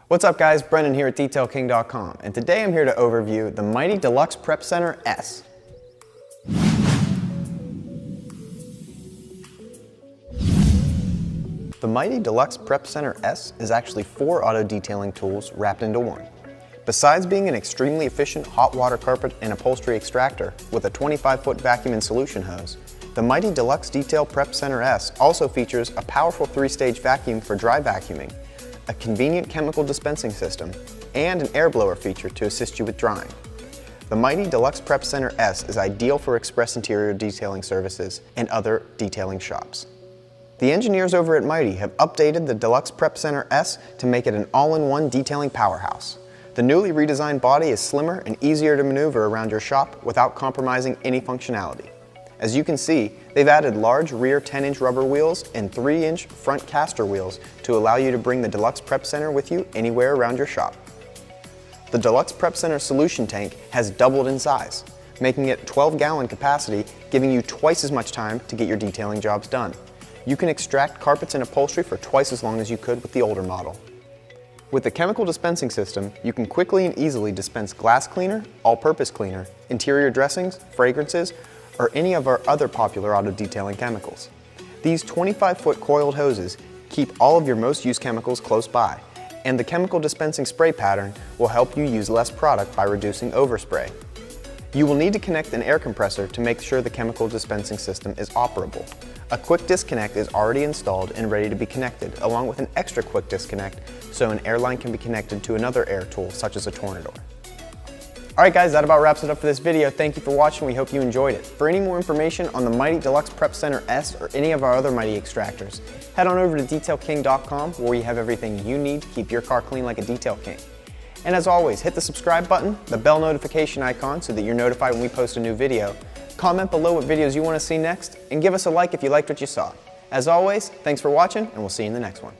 What's up guys, Brendan here at DetailKing.com, and today I'm here to overview the Mytee Deluxe Prep Center S. The Mytee Deluxe Prep Center S is actually 4 auto detailing tools wrapped into one. Besides being an extremely efficient hot water carpet and upholstery extractor with a 25-foot vacuum and solution hose, the Mytee Deluxe Detail Prep Center S also features a powerful 3-stage vacuum for dry vacuuming, a convenient chemical dispensing system, and an air blower feature to assist you with drying. The Mytee Deluxe Prep Center S is ideal for express interior detailing services and other detailing shops. The engineers over at Mytee have updated the Deluxe Prep Center S to make it an all-in-one detailing powerhouse. The newly redesigned body is slimmer and easier to maneuver around your shop without compromising any functionality. As you can see, they've added large rear 10-inch rubber wheels and 3-inch front caster wheels to allow you to bring the Deluxe Prep Center with you anywhere around your shop. The Deluxe Prep Center solution tank has doubled in size, making it 12-gallon capacity, giving you twice as much time to get your detailing jobs done. You can extract carpets and upholstery for twice as long as you could with the older model. With the chemical dispensing system, you can quickly and easily dispense glass cleaner, all-purpose cleaner, interior dressings, fragrances, or any of our other popular auto detailing chemicals. These 25-foot coiled hoses keep all of your most used chemicals close by, and the chemical dispensing spray pattern will help you use less product by reducing overspray. You will need to connect an air compressor to make sure the chemical dispensing system is operable. A quick disconnect is already installed and ready to be connected, along with an extra quick disconnect so an air line can be connected to another air tool such as a tornador. Alright guys, that about wraps it up for this video. Thank you for watching. We hope you enjoyed it. For any more information on the Mytee Deluxe Prep Center S or any of our other Mytee extractors, head on over to DetailKing.com where we have everything you need to keep your car clean like a Detail King. And as always, hit the subscribe button, the bell notification icon so that you're notified when we post a new video. Comment below what videos you want to see next, and give us a like if you liked what you saw. As always, thanks for watching, and we'll see you in the next one.